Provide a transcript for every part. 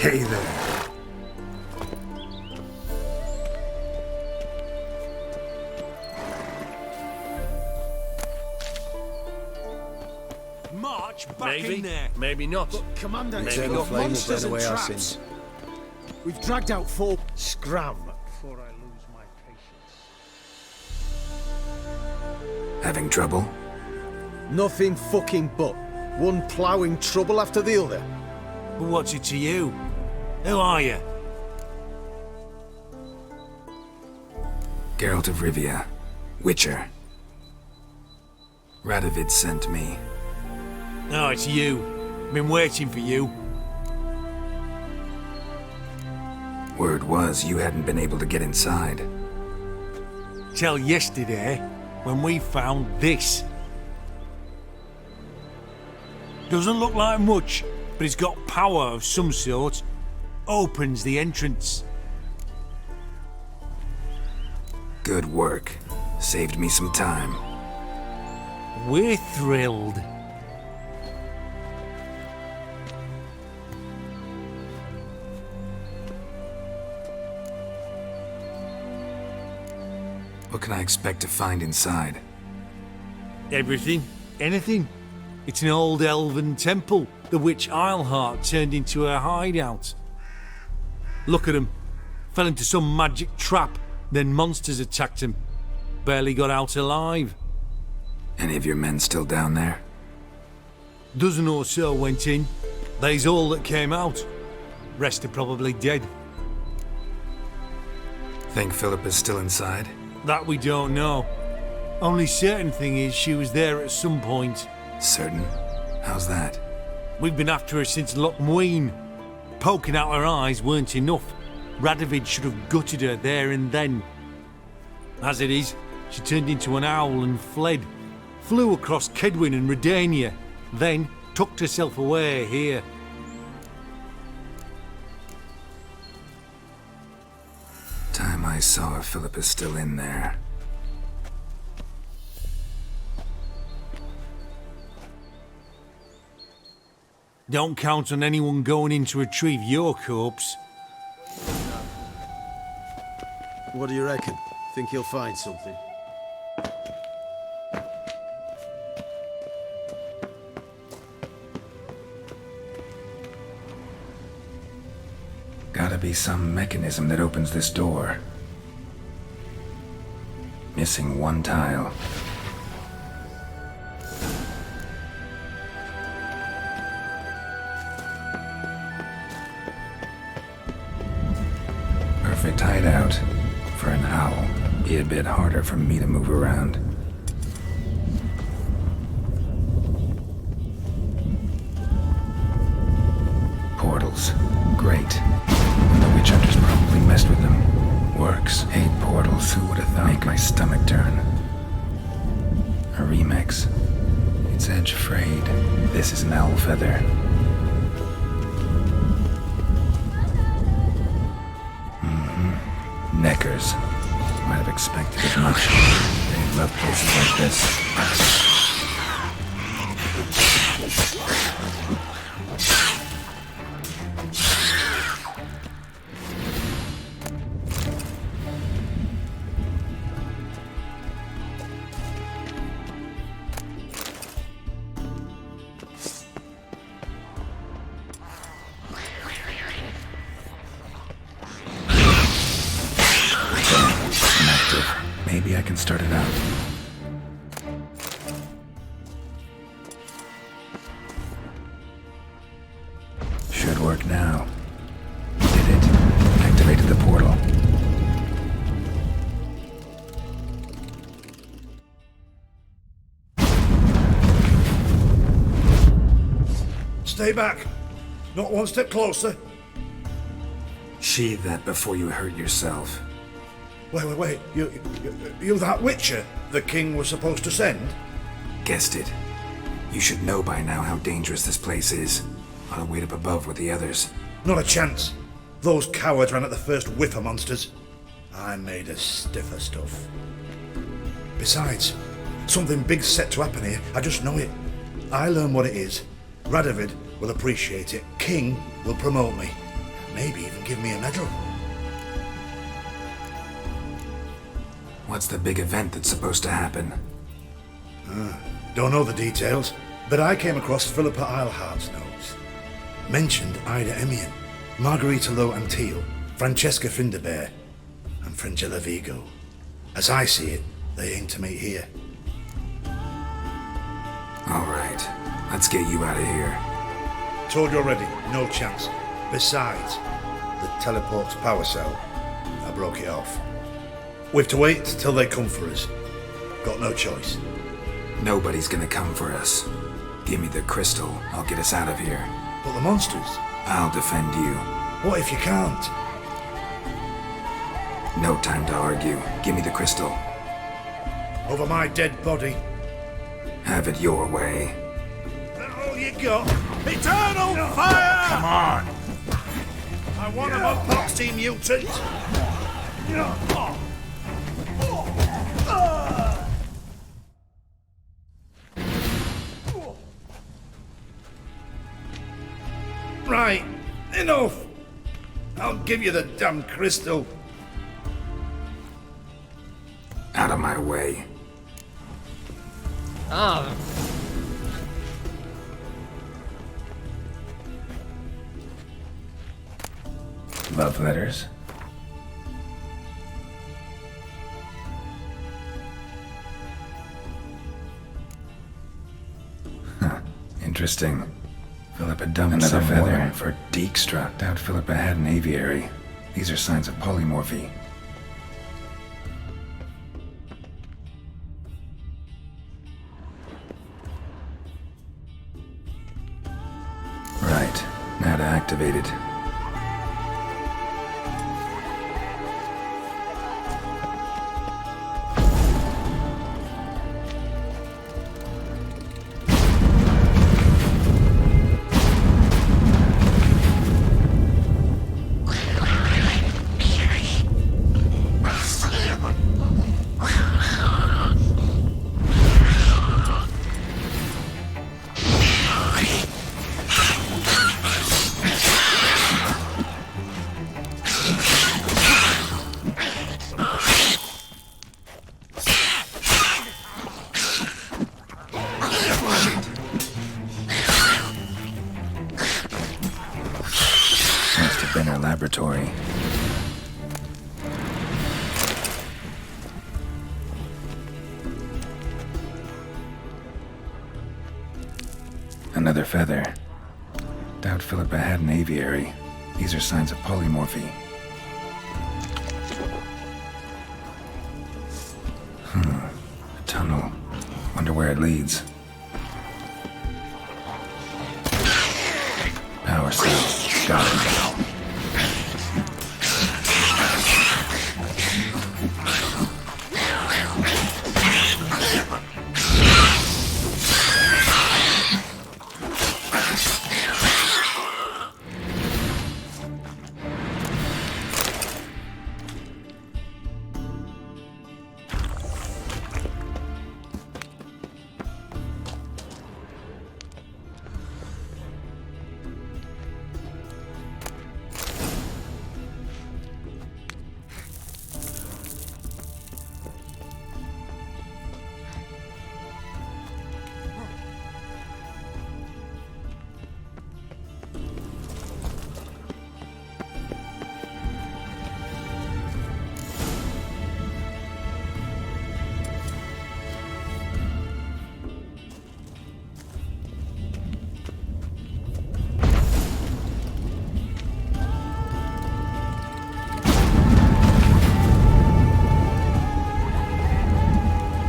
Hey there. March back Maybe, in there. maybe not. But Commander, Maybe Eternal not. flame will monsters burn and away our traps. sins. We've dragged out 4 scram before I lose my patience. Having trouble? Nothing fucking but. One ploughing trouble after the other. But what's it to you? Who are you? Geralt of Rivia. Witcher. Radovid sent me. Oh, it's you. Been waiting for you. Word was you hadn't been able to get inside. Till yesterday, when we found this. Doesn't look like much, but it's got power of some sort. Opens the entrance. Good work. Saved me some time. We're thrilled. What can I expect to find inside? Everything, anything. It's an old elven temple, the witch Isleheart turned into a hideout. Look at him. Fell into some magic trap, then monsters attacked him. Barely got out alive. Any of your men still down there? Dozen or so went in. They's all that came out. Rest are probably dead. Think Philip is still inside? That we don't know. Only certain thing is she was there at some point. Certain? How's that? We've been after her since Lochmuin. Poking out her eyes weren't enough. Radovid should have gutted her there and then. As it is, she turned into an owl and fled. Flew across Kedwin and Redania, then tucked herself away here. Time I saw her, Philip is still in there. Don't count on anyone going in to retrieve your corpse. What do you reckon? Think you'll find something? Gotta be some mechanism that opens this door. Missing one tile. Perfect hideout. For an owl. Be a bit harder for me to move around. Portals. Great. The witch hunters probably messed with them. Works. Hate portals. Who would have thought? Make my stomach turn. A remix. It's edge frayed. This is an owl feather. Neckers. Might have expected as much. They love places like this. Maybe I can start it out. Should work now. Did it. Activated the portal. Stay back. Not one step closer. Sheathe that before you hurt yourself. Wait. You that Witcher the king was supposed to send? Guessed it. You should know by now how dangerous this place is. I'll wait up above with the others. Not a chance. Those cowards ran at the first whiff of monsters. I made a stiffer stuff. Besides, something big's set to happen here. I just know it. I learn what it is. Radovid will appreciate it. King will promote me. Maybe even give me a medal. What's the big event that's supposed to happen? Don't know the details, but I came across Philippa Eilhart's notes. Mentioned Ida Emian, Margarita Lo Antille, Francesca Finderbear, and Frangella Vigo. As I see it, they aim to meet here. All right, let's get you out of here. Told you already, no chance. Besides, the teleport's power cell, I broke it off. We've to wait till they come for us. Got no choice. Nobody's gonna come for us. Give me the crystal, I'll get us out of here. But the monsters? I'll defend you. What if you can't? No time to argue. Give me the crystal. Over my dead body. Have it your way. That all you got? Eternal fire! Come on! I want him on Foxy Mutant! Right, enough! I'll give you the damn crystal. Out of my way. Ah, Love letters? Huh, interesting. Philippa dumped another feather for Dijkstra. Doubt Philippa had an aviary. These are signs of polymorphy. Right, now to activate it. In our laboratory. Another feather. Doubt Philippa had an aviary. These are signs of polymorphy. A tunnel. Wonder where it leads. Power cell. Got it.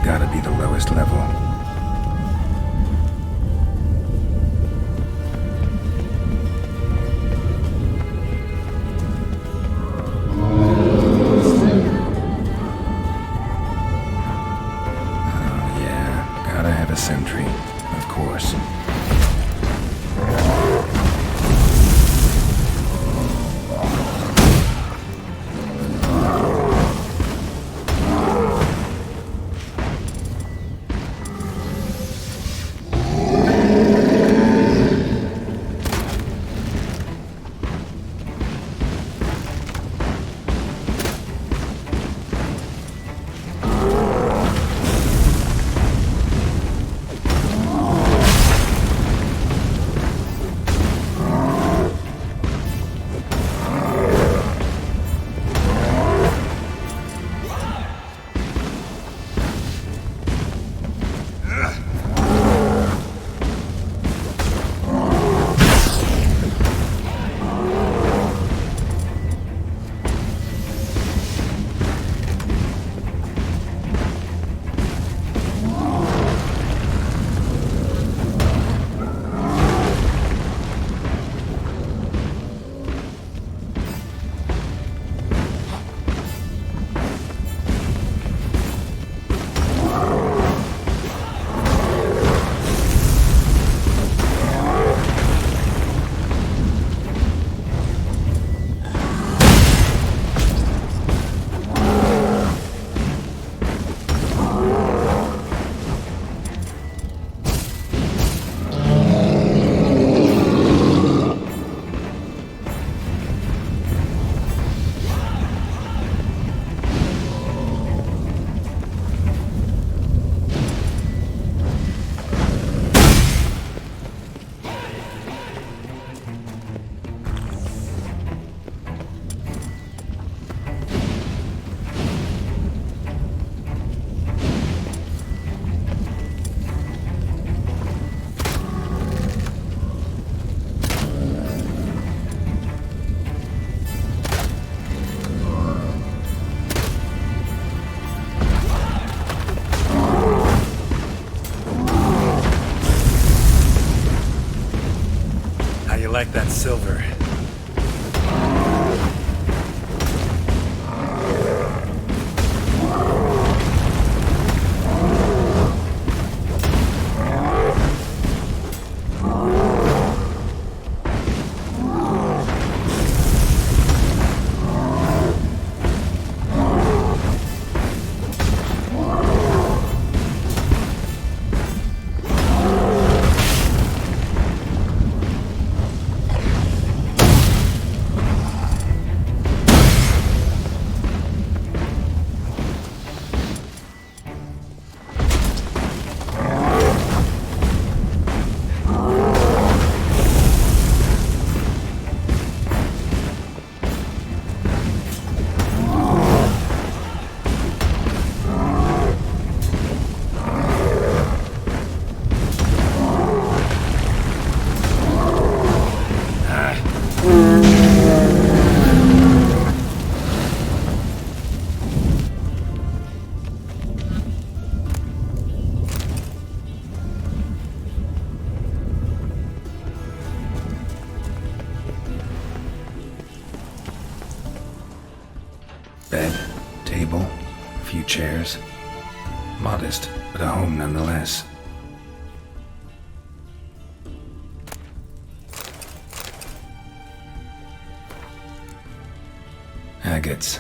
Gotta be the lowest level. Oh yeah, gotta have a sentry, of course. like that silver. Bed, table, a few chairs. Modest, but a home nonetheless. Agates.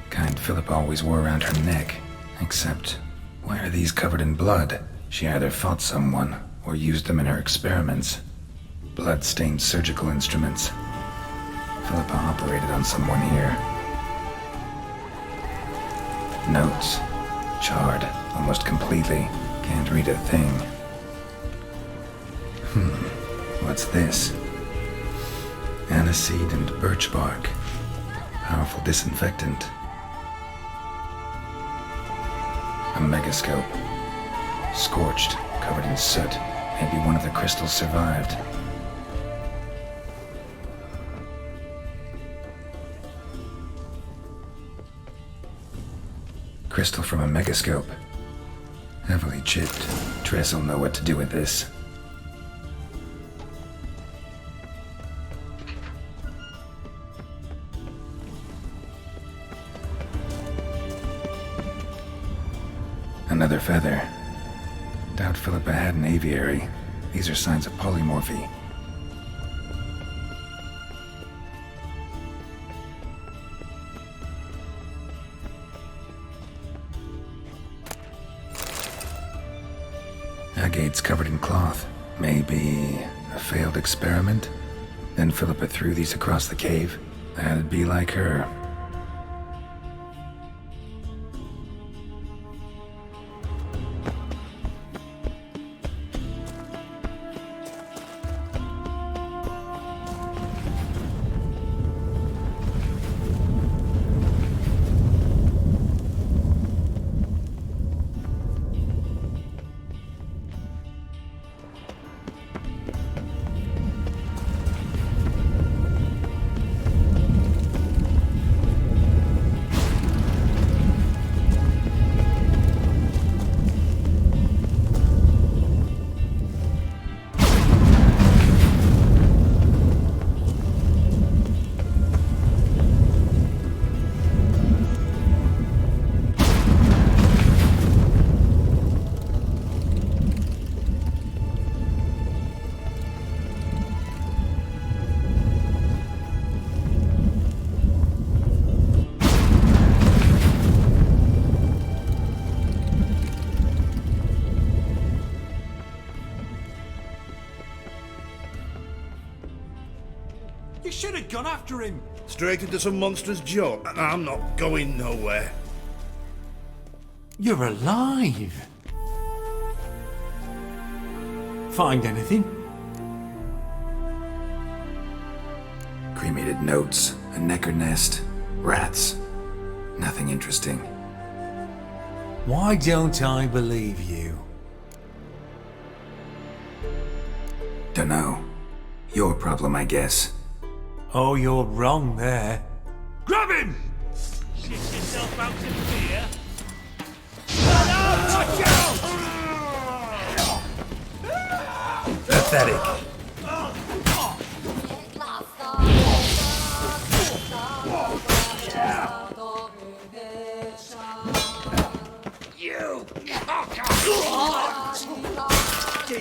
Kind Philippa always wore around her neck. Except, why are these covered in blood? She either fought someone, or used them in her experiments. Blood-stained surgical instruments. Philippa operated on someone here. Notes. Charred, almost completely. Can't read a thing. What's this? Aniseed and birch bark. Powerful disinfectant. A megascope. Scorched, covered in soot. Maybe one of the crystals survived. Crystal from a megascope. Heavily chipped. Tress will know what to do with this. Another feather. Doubt Philippa had an aviary. These are signs of polymorphy. Agates covered in cloth. Maybe a failed experiment? Then Philippa threw these across the cave. That'd be like her. You should have gone after him. Straight into some monstrous jaw. I'm not going nowhere. You're alive. Find anything? Cremated notes, a necker nest, rats. Nothing interesting. Why don't I believe you? Dunno. Your problem, I guess. Oh, you're wrong there. Grab him! Shit yourself out in fear. Pathetic.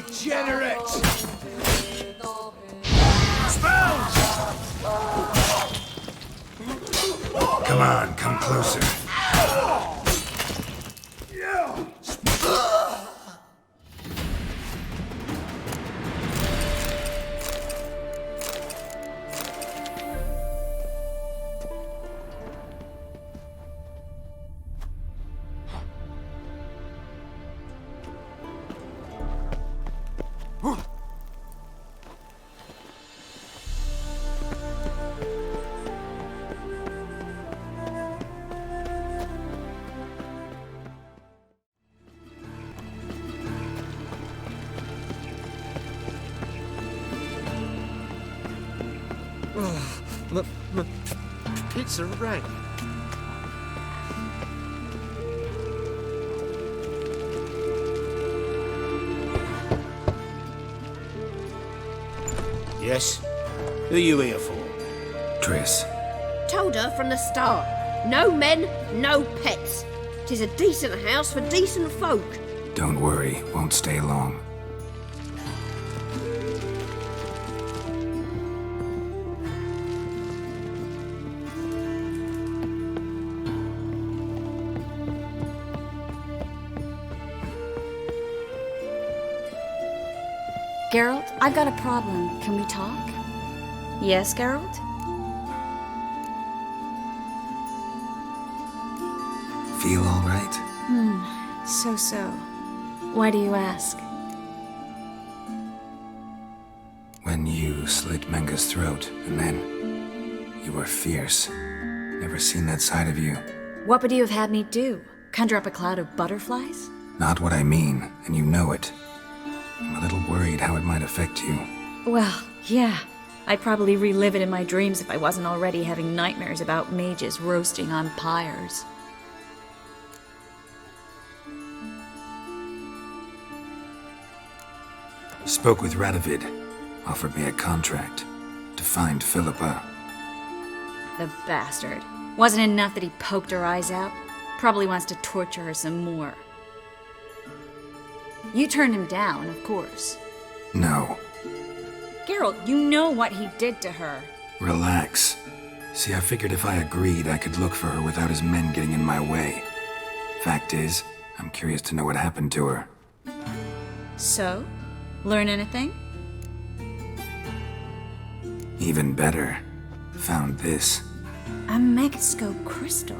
Degenerate! Come on, come closer. It's a rag. Yes? Who are you here for? Triss, Told her from the start. No men, no pets. 'Tis a decent house for decent folk. don't worry, won't stay long. Geralt, I've got a problem. Can we talk? Yes, Geralt? Feel all right? So. Why do you ask? When you slit Menga's throat, and then you were fierce. Never seen that side of you. What would you have had me do? Conjure up a cloud of butterflies? Not what I mean, and you know it. I'm a little worried how it might affect you. Well, yeah. I'd probably relive it in my dreams if I wasn't already having nightmares about mages roasting on pyres. Spoke with Radovid. Offered me a contract to find Philippa. The bastard. Wasn't enough that he poked her eyes out? Probably wants to torture her some more. You turned him down, of course. No. Geralt, you know what he did to her. Relax. See, I figured if I agreed, I could look for her without his men getting in my way. Fact is, I'm curious to know what happened to her. So? Learn anything? Even better. Found this. A megascope crystal.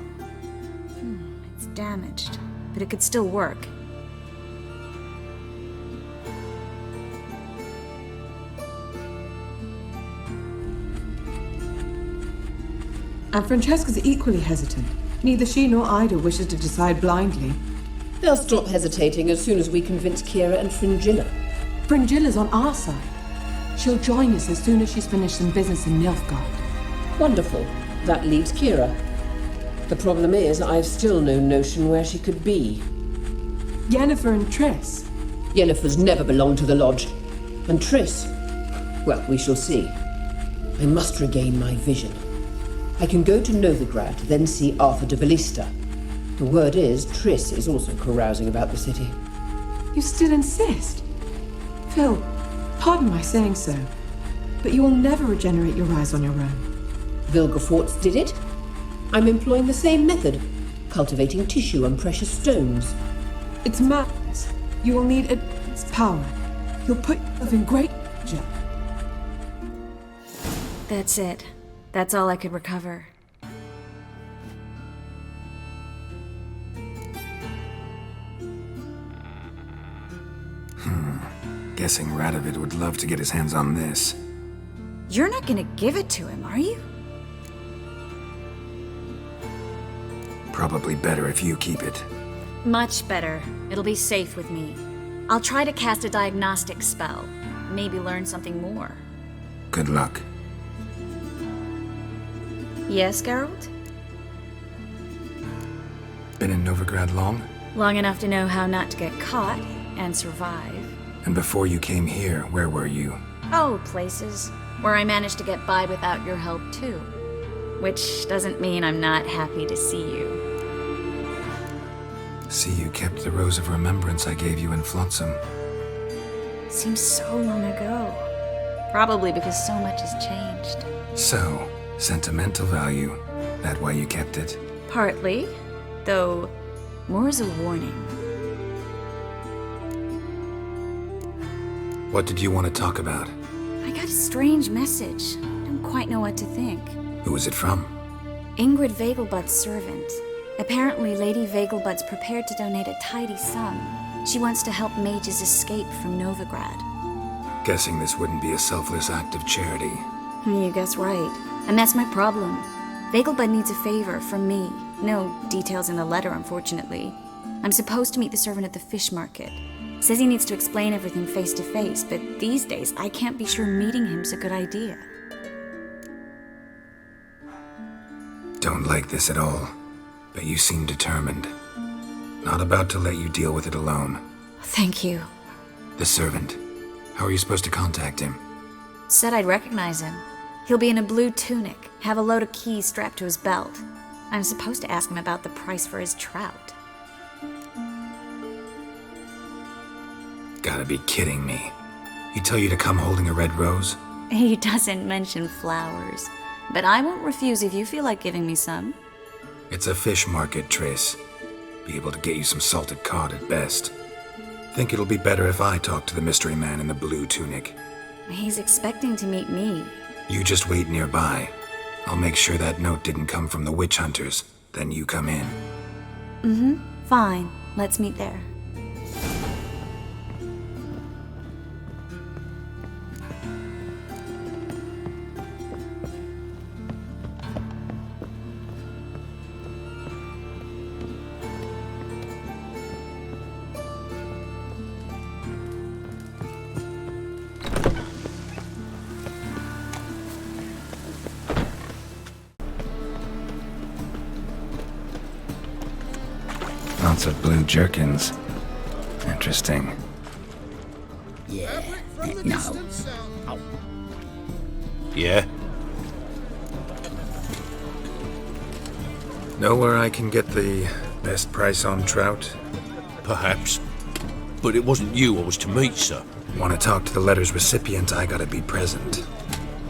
It's damaged, but it could still work. And Francesca's equally hesitant. Neither she nor Ida wishes to decide blindly. They'll stop hesitating as soon as we convince Kira and Fringilla. Fringilla's on our side. She'll join us as soon as she's finished some business in Nilfgaard. Wonderful. That leaves Kira. The problem is, I've still no notion where she could be. Yennefer and Triss. Yennefer's never belonged to the Lodge. And Triss, well, we shall see. I must regain my vision. I can go to Novigrad, then see Arthur de Valista. The word is, Triss is also carousing about the city. You still insist? Phil, pardon my saying so, but you will never regenerate your eyes on your own. Vilgefortz did it. I'm employing the same method, cultivating tissue and precious stones. It's madness. You will need its power. You'll put yourself in great danger. That's it. That's all I could recover. Guessing Radovid would love to get his hands on this. You're not gonna give it to him, are you? Probably better if you keep it. Much better. It'll be safe with me. I'll try to cast a diagnostic spell. Maybe learn something more. Good luck. Yes, Geralt? Been in Novigrad long? Long enough to know how not to get caught and survive. And before you came here, where were you? Oh, places where I managed to get by without your help, too. Which doesn't mean I'm not happy to see you. See, you kept the rose of remembrance I gave you in Flotsam. Seems so long ago. Probably because so much has changed. So, sentimental value. That why you kept it? Partly, though more as a warning. What did you want to talk about? I got a strange message. Don't quite know what to think. Who was it from? Ingrid Vegelbud's servant. Apparently, Lady Vegelbud's prepared to donate a tidy sum. She wants to help mages escape from Novigrad. Guessing this wouldn't be a selfless act of charity. You guess right. And that's my problem. Vegelbud needs a favor from me. No details in the letter, unfortunately. I'm supposed to meet the servant at the fish market. Says he needs to explain everything face to face, but these days I can't be sure meeting him's a good idea. Don't like this at all, but you seem determined. Not about to let you deal with it alone. Thank you. The servant. How are you supposed to contact him? Said I'd recognize him. He'll be in a blue tunic, have a load of keys strapped to his belt. I'm supposed to ask him about the price for his trout. Gotta be kidding me. He tell you to come holding a red rose? He doesn't mention flowers, but I won't refuse if you feel like giving me some. It's a fish market, Trace. Be able to get you some salted cod at best. Think it'll be better if I talk to the mystery man in the blue tunic. He's expecting to meet me. You just wait nearby. I'll make sure that note didn't come from the witch hunters. Then you come in. Fine. Let's meet there. Lots of blue jerkins. Interesting. Yeah. No. Yeah? Know where I can get the best price on trout? Perhaps. But it wasn't you I was to meet, sir. Want to talk to the letter's recipient, I gotta be present.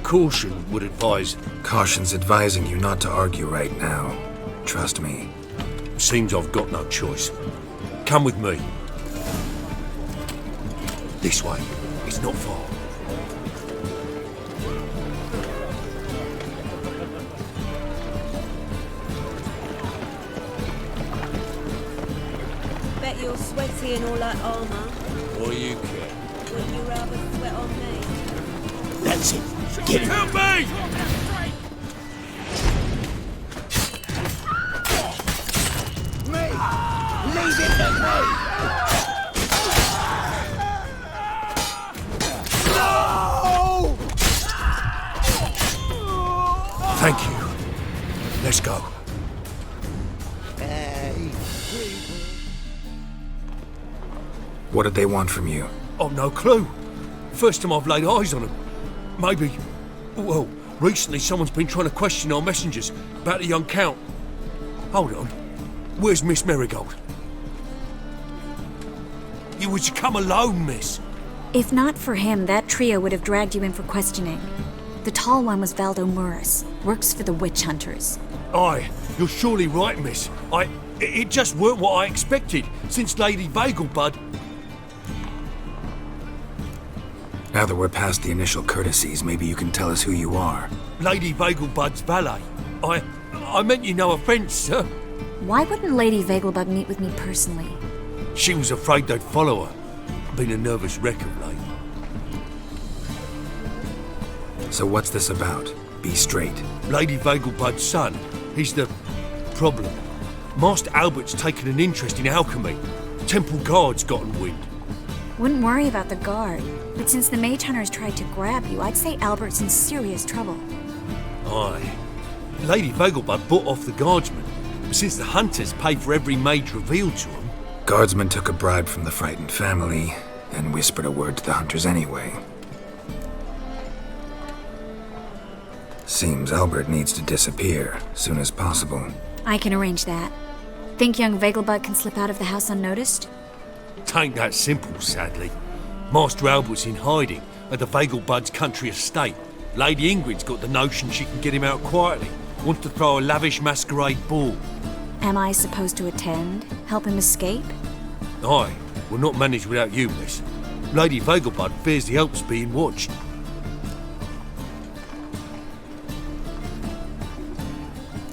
Caution would advise. Caution's advising you not to argue right now. Trust me. Seems I've got no choice. Come with me. This way. It's not far. Bet you're sweaty in all that armour. What do you care? Wouldn't you rather sweat on me? That's it. Get him. Help me! Leave it to me! No! Thank you. Let's go. What did they want from you? I've no clue. First time I've laid eyes on them. Maybe... Well, recently someone's been trying to question our messengers about the young Count. Hold on. Where's Miss Marigold? You was to come alone, miss. If not for him, that trio would have dragged you in for questioning. The tall one was Valdo Murris, works for the witch hunters. Aye, you're surely right, miss. It just weren't what I expected, since Lady Vegelbud... Now that we're past the initial courtesies, maybe you can tell us who you are. Lady Vegelbud's valet. I meant you no offence, sir. Why wouldn't Lady Vegelbud meet with me personally? She was afraid they'd follow her. Been a nervous wreck of late. So what's this about? Be straight. Lady Vegelbud's son, he's the problem. Master Albert's taken an interest in alchemy. Temple guards gotten wind. Wouldn't worry about the guard, but since the mage hunters tried to grab you, I'd say Albert's in serious trouble. Aye. Lady Vegelbud bought off the guardsmen, but since the hunters paid for every mage revealed to them... Guardsmen took a bribe from the frightened family, then whispered a word to the hunters anyway. Seems Albert needs to disappear soon as possible. I can arrange that. Think young Vegelbud can slip out of the house unnoticed? Tain't that simple, sadly. Master Albert's in hiding at the Vegelbud's country estate. Lady Ingrid's got the notion she can get him out quietly. Wants to throw a lavish masquerade ball. Am I supposed to attend? Help him escape? Aye, will not manage without you, miss. Lady Vegelbud fears the Alps being watched.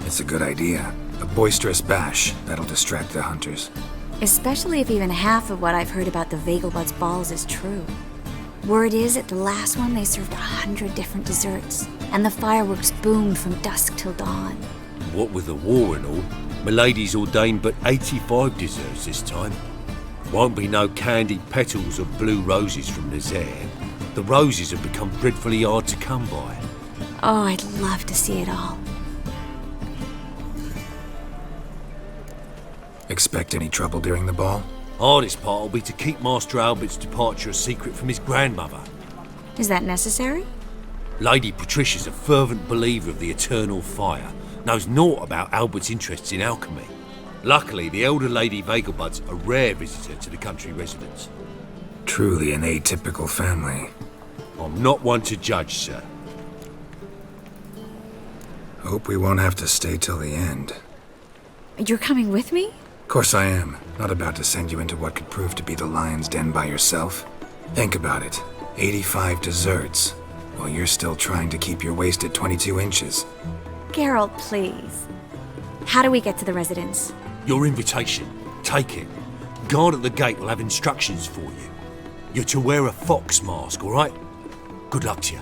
It's a good idea. A boisterous bash. That'll distract the hunters. Especially if even half of what I've heard about the Vegelbud's balls is true. Word is, at the last one they served 100 different desserts, and the fireworks boomed from dusk till dawn. What with the war and all, Milady's ordained but 85 desserts this time. Won't be no candied petals or blue roses from Nazaire. The roses have become dreadfully hard to come by. Oh, I'd love to see it all. Expect any trouble during the ball? Hardest part will be to keep Master Albert's departure a secret from his grandmother. Is that necessary? Lady Patricia's a fervent believer of the eternal fire, knows naught about Albert's interests in alchemy. Luckily, the elder Lady Vegelbud's a rare visitor to the country residence. Truly an atypical family. I'm not one to judge, sir. Hope we won't have to stay till the end. You're coming with me? Of course I am. Not about to send you into what could prove to be the lion's den by yourself. Think about it. 85 desserts, while you're still trying to keep your waist at 22 inches. Geralt, please. How do we get to the residence? Your invitation. Take it. Guard at the gate will have instructions for you. You're to wear a fox mask, all right? Good luck to you.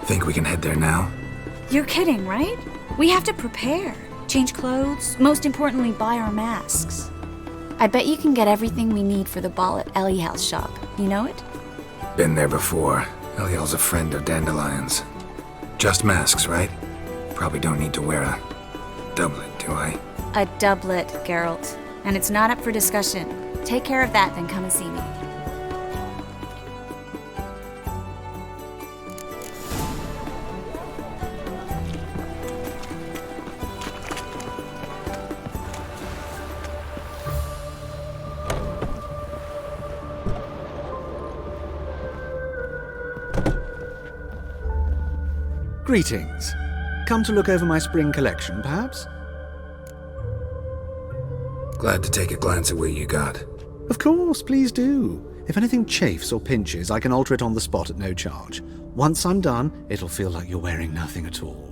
Think we can head there now? You're kidding, right? We have to prepare. Change clothes, most importantly, buy our masks. I bet you can get everything we need for the ball at Eliel's shop. You know it? Been there before. Eliel's a friend of Dandelion's. Just masks, right? Probably don't need to wear a doublet, do I? A doublet, Geralt. And it's not up for discussion. Take care of that, then come and see me. Greetings. Come to look over my spring collection, perhaps? Glad to take a glance at what you got. Of course, please do. If anything chafes or pinches, I can alter it on the spot at no charge. Once I'm done, it'll feel like you're wearing nothing at all.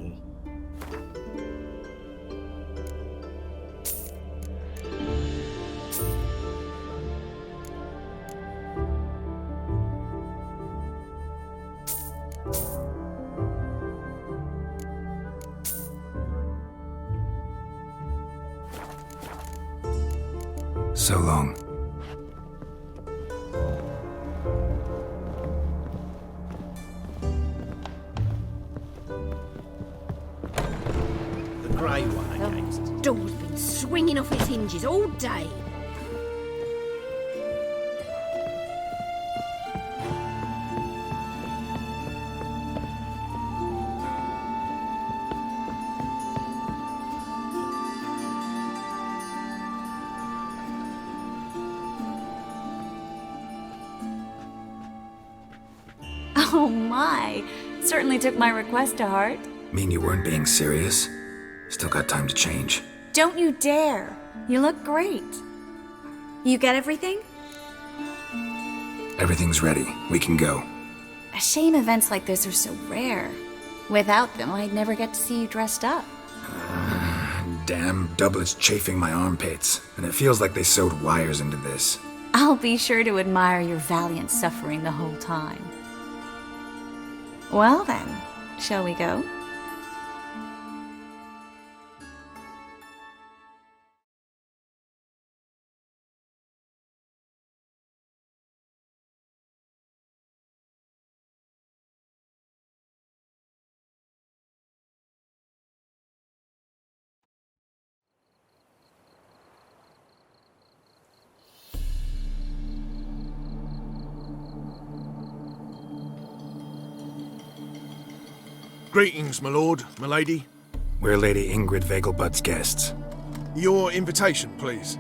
So long. The grey one again. The door's been swinging off its hinges all day. Oh my! Certainly took my request to heart. Mean you weren't being serious? Still got time to change. Don't you dare! You look great. You get everything? Everything's ready. We can go. A shame events like this are so rare. Without them, I'd never get to see you dressed up. Damn doublet's chafing my armpits, and it feels like they sewed wires into this. I'll be sure to admire your valiant suffering the whole time. Well then, shall we go? Greetings, my lord, my lady. We're Lady Ingrid Vegelbud's guests. Your invitation, please.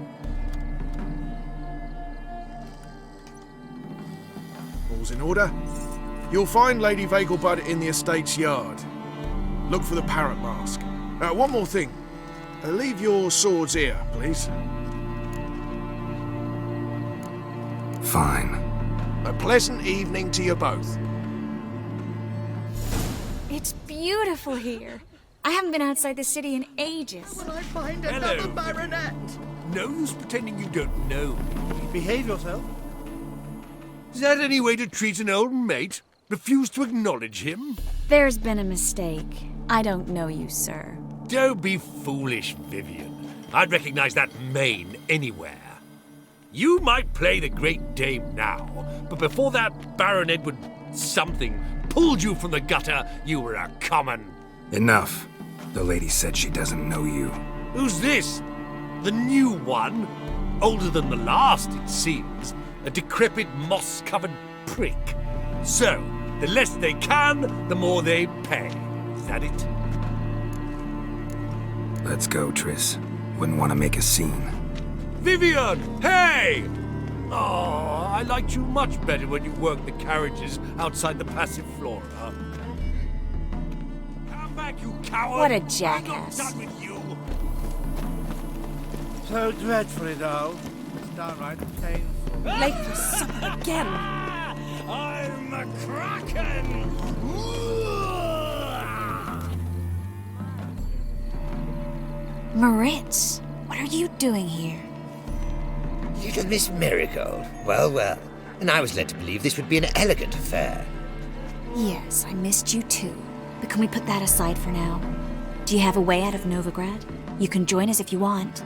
All's in order. You'll find Lady Vegelbud in the estate's yard. Look for the parrot mask. One more thing. Leave your swords here, please. Fine. A pleasant evening to you both. It's beautiful here. I haven't been outside the city in ages. Will I find Hello. another baronet? No use pretending you don't know me. Behave yourself. Is that any way to treat an old mate? Refuse to acknowledge him? There's been a mistake. I don't know you, sir. Don't be foolish, Vivian. I'd recognize that mane anywhere. You might play the Great Dame now, but before that Baron Edward something pulled you from the gutter, you were a common... Enough. The lady said she doesn't know you. Who's this? The new one? Older than the last, it seems. A decrepit, moss-covered prick. So, the less they can, the more they pay. Is that it? Let's go, Triss. Wouldn't want to make a scene. Vivian! Hey! Oh, I liked you much better when you worked the carriages outside the passive flora. Come back, you coward! What a jackass. I'm not done with you! So dreadfully dull. It's downright painful. Late for supper again. I'm a kraken! Moritz, what are you doing here? Little Miss Marigold. Well, well. And I was led to believe this would be an elegant affair. Yes, I missed you too. But can we put that aside for now? Do you have a way out of Novigrad? You can join us if you want.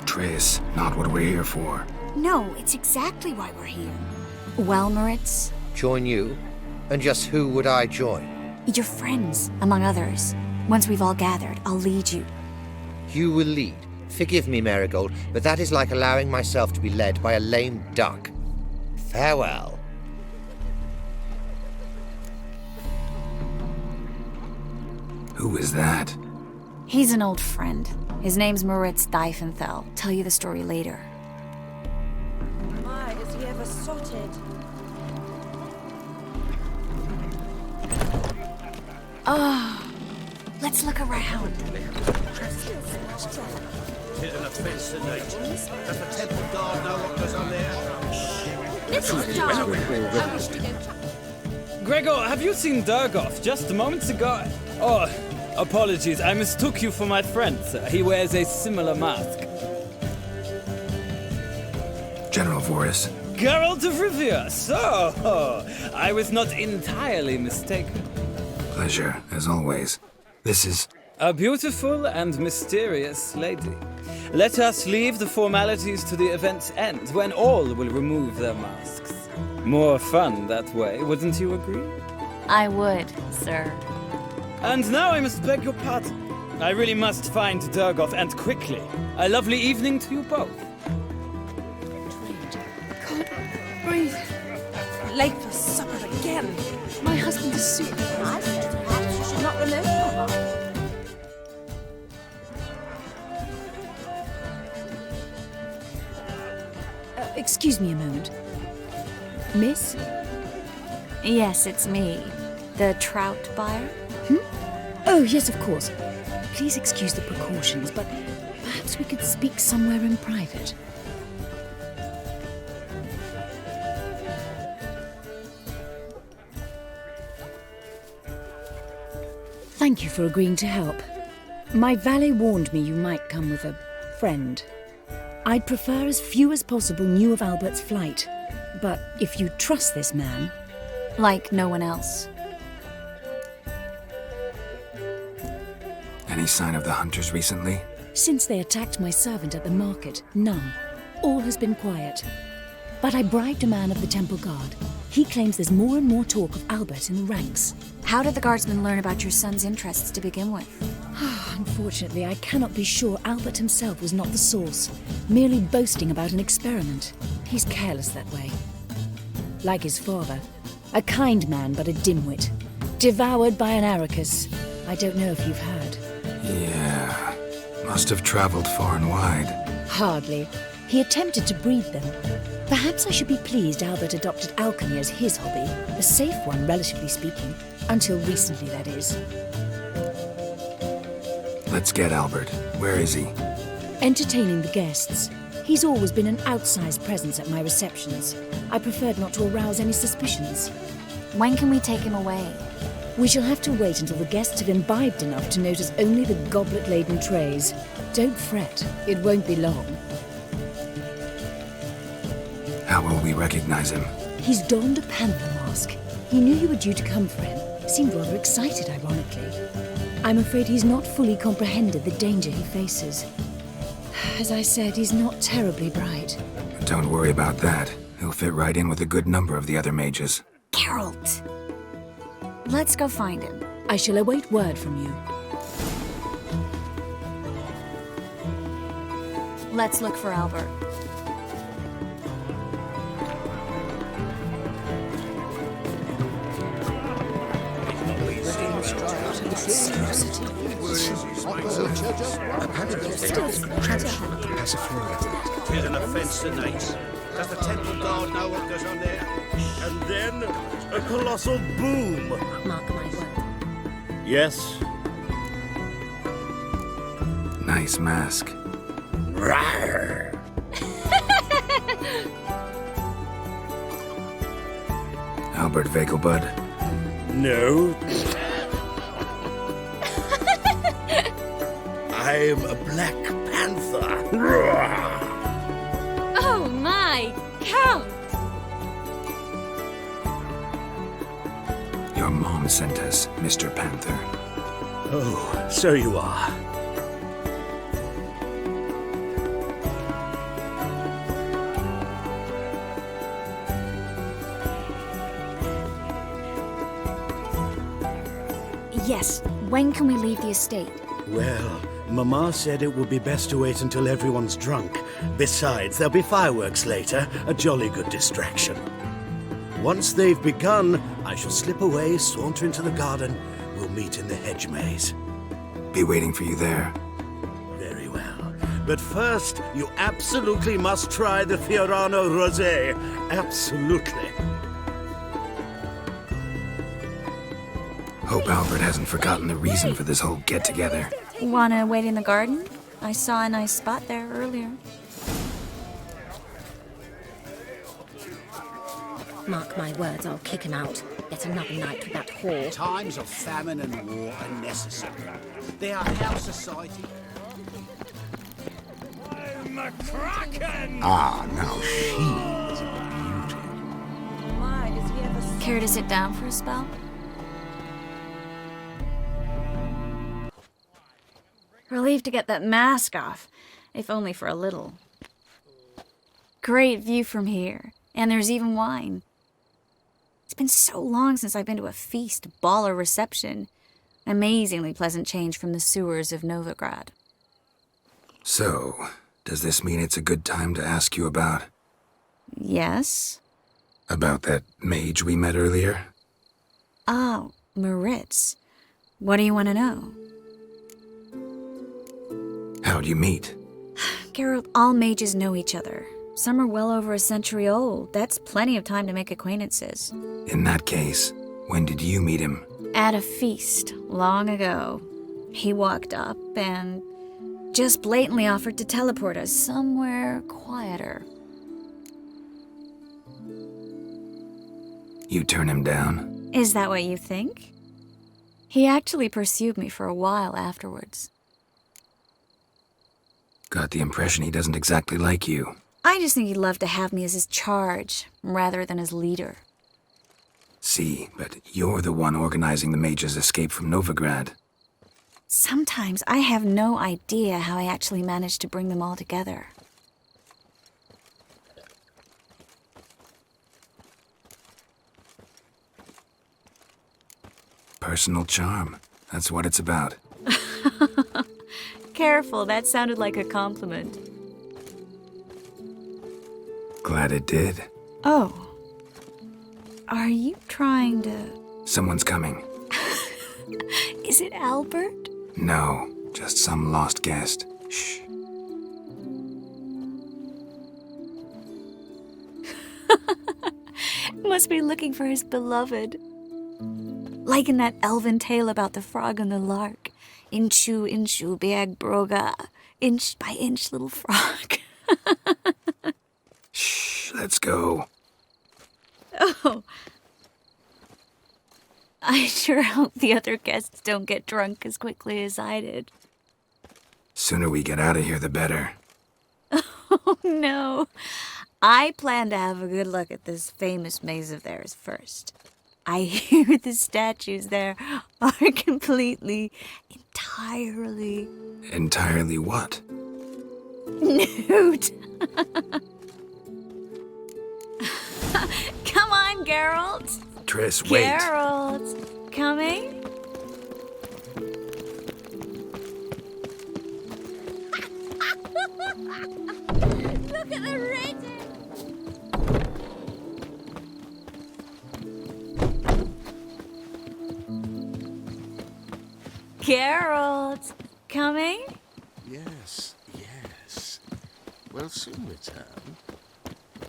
Triss, not what we're here for. No, it's exactly why we're here. Well, Moritz? Join you? And just who would I join? Your friends, among others. Once we've all gathered, I'll lead you. You will lead. Forgive me, Marigold, but that is like allowing myself to be led by a lame duck. Farewell. Who is that? He's an old friend. His name's Moritz Diefenthal. Tell you the story later. My, is he ever sotted? Oh, let's look around. Tis an offence to nature. Does the temple guard know what goes on there? Mrs. Darwin, I wish to go... Gregor, have you seen Durgoff just moments ago? Oh, apologies, I mistook you for my friend, sir. He wears a similar mask. General Voris. Geralt of Rivia, so I was not entirely mistaken. Pleasure, as always. This is... A beautiful and mysterious lady. Let us leave the formalities to the event's end, when all will remove their masks. More fun that way, wouldn't you agree? I would, sir. And now I must beg your pardon. I really must find Durgoff, and quickly. A lovely evening to you both. Can't breathe. Late for supper again. My husband is super. I said perhaps you should not remove your Excuse me a moment. Miss? Yes, it's me. The trout buyer? Oh, yes, of course. Please excuse the precautions, but perhaps we could speak somewhere in private. Thank you for agreeing to help. My valet warned me you might come with a friend. I'd prefer as few as possible knew of Albert's flight. But if you trust this man... Like no one else. Any sign of the hunters recently? Since they attacked my servant at the market, none. All has been quiet. But I bribed a man of the Temple Guard. He claims there's more and more talk of Albert in the ranks. How did the guardsmen learn about your son's interests to begin with? Unfortunately, I cannot be sure Albert himself was not the source, merely boasting about an experiment. He's careless that way. Like his father, a kind man but a dimwit. Devoured by an aracus. I don't know if you've heard. Yeah. Must have traveled far and wide. Hardly. He attempted to breed them. Perhaps I should be pleased Albert adopted alchemy as his hobby. A safe one, relatively speaking. Until recently, that is. Let's get Albert. Where is he? Entertaining the guests. He's always been an outsized presence at my receptions. I preferred not to arouse any suspicions. When can we take him away? We shall have to wait until the guests have imbibed enough to notice only the goblet-laden trays. Don't fret, it won't be long. How will we recognize him? He's donned a panther mask. He knew you were due to come for him. Seemed rather excited, ironically. I'm afraid he's not fully comprehended the danger he faces. As I said, he's not terribly bright. Don't worry about that. He'll fit right in with a good number of the other mages. Geralt! Let's go find him. I shall await word from you. Let's look for Albert. Here's an offence to Nate's. Does the temple guard know what goes on there? And then a colossal boom. Mark my word. Yes. Nice mask. Rawr. Albert Vegelbud? No. I'm a Black Panther. Oh my, Count! Your mom sent us, Mr. Panther. Oh, so you are. Yes, when can we leave the estate? Well, Mama said it would be best to wait until everyone's drunk. Besides, there'll be fireworks later, a jolly good distraction. Once they've begun, I shall slip away, saunter into the garden. We'll meet in the hedge maze. Be waiting for you there. Very well. But first, you absolutely must try the Fiorano Rosé. Absolutely. Hope Albert hasn't forgotten the reason for this whole get-together. Wanna wait in the garden? I saw a nice spot there earlier. Mark my words, I'll kick him out. Yet another night with that whore. Times of famine and war are necessary. They are our society. I'm a kraken! Ah, now she's a beauty. My, does he ever... Care to sit down for a spell? Relieved to get that mask off, if only for a little. Great view from here, and there's even wine. It's been so long since I've been to a feast, ball, or reception. Amazingly pleasant change from the sewers of Novigrad. So, does this mean it's a good time to ask you about... Yes? About that mage we met earlier? Oh, Moritz. What do you want to know? How'd you meet? Geralt, all mages know each other. Some are well over a century old. That's plenty of time to make acquaintances. In that case, when did you meet him? At a feast, long ago. He walked up and just blatantly offered to teleport us somewhere quieter. You turn him down? Is that what you think? He actually pursued me for a while afterwards. Got the impression he doesn't exactly like you. I just think he'd love to have me as his charge, rather than his leader. See, but you're the one organizing the mage's escape from Novigrad. Sometimes I have no idea how I actually managed to bring them all together. Personal charm. That's what it's about. Careful, that sounded like a compliment. Glad it did. Oh. Are you trying to... Someone's coming. Is it Albert? No, just some lost guest. Shh. Must be looking for his beloved. Like in that elven tale about the frog and the lark. Inchu, inchu, biag broga. Inch by inch, little frog. Shh, let's go. Oh. I sure hope the other guests don't get drunk as quickly as I did. Sooner we get out of here, the better. Oh, no. I plan to have a good look at this famous maze of theirs first. I hear the statues there are entirely... Entirely what? Nude. Come on, Geralt. Triss, wait. Geralt, coming? Look at the rating. Geralt, coming? Yes. We'll soon return.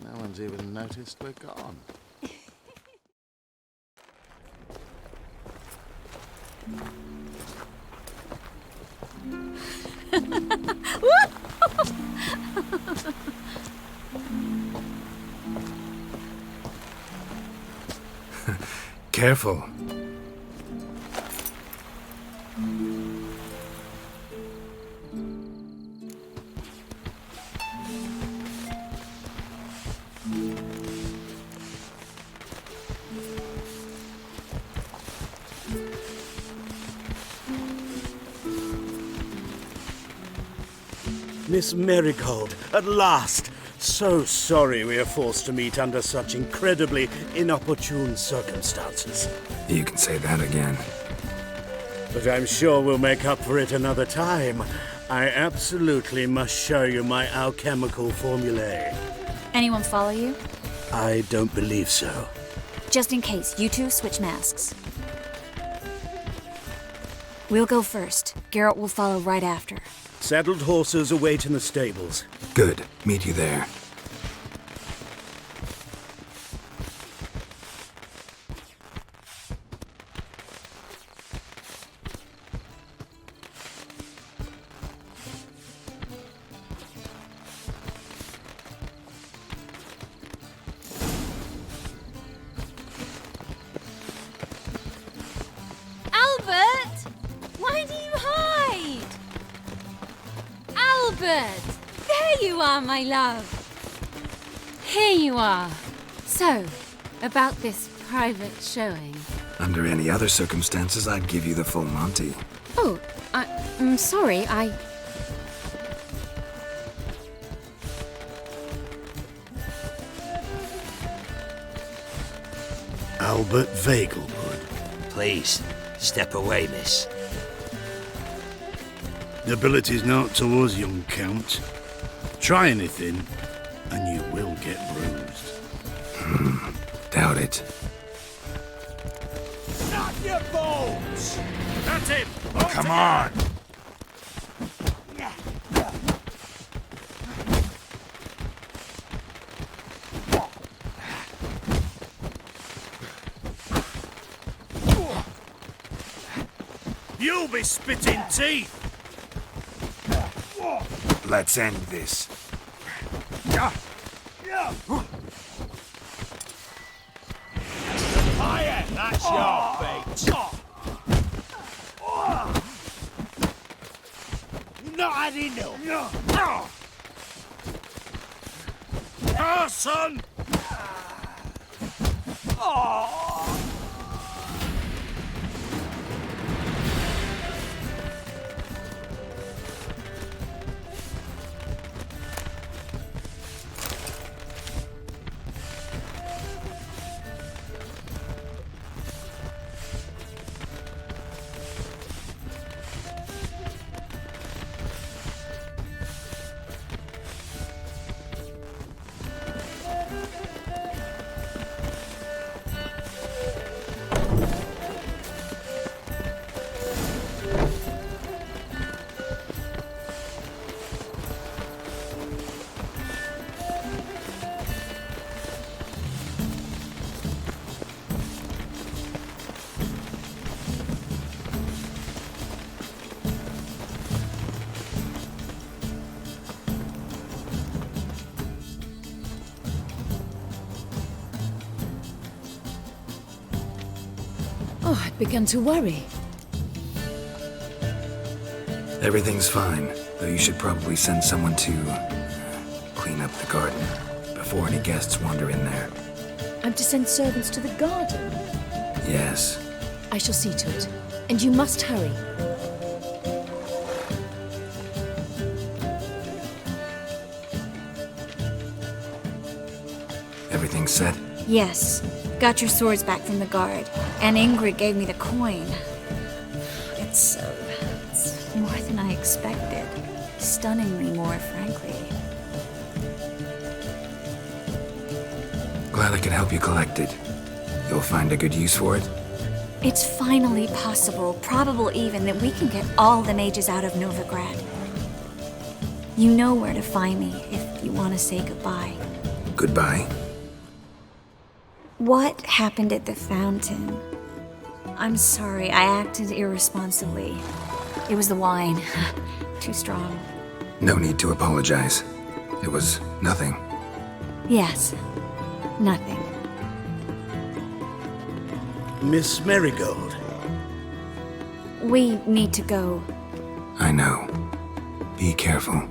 No one's even noticed we're gone. Careful. Miss Marigold, at last! So sorry we are forced to meet under such incredibly inopportune circumstances. You can say that again. But I'm sure we'll make up for it another time. I absolutely must show you my alchemical formulae. Anyone follow you? I don't believe so. Just in case, you two switch masks. We'll go first. Geralt will follow right after. Saddled horses await in the stables. Good. Meet you there. Albert! Why do you hide? Albert! There you are, my love. Here you are. So, about this private showing. Under any other circumstances, I'd give you the full Monty. Oh, I'm sorry, Albert Vegelbud. Please, step away, miss. Nobility's not towards young Count. Try anything, and you will get bruised. Doubt it. Knock your bones! That's him! Oh, Come on! You'll be spitting teeth! Let's end this. Fire! That's your fate! You've not had enough! Carson! Oh, I began to worry. Everything's fine, though you should probably send someone to clean up the garden before any guests wander in there. I'm to send servants to the garden? Yes. I shall see to it. And you must hurry. Everything set? Yes. Got your swords back from the guard. And Ingrid gave me the coin. It's more than I expected. Stunningly more, frankly. Glad I could help you collect it. You'll find a good use for it? It's finally possible, probable even, that we can get all the mages out of Novigrad. You know where to find me if you want to say goodbye. Goodbye. What happened at the fountain? I'm sorry, I acted irresponsibly. It was the wine. Too strong. No need to apologize. It was nothing. Yes. Nothing. Miss Marigold. We need to go. I know. Be careful.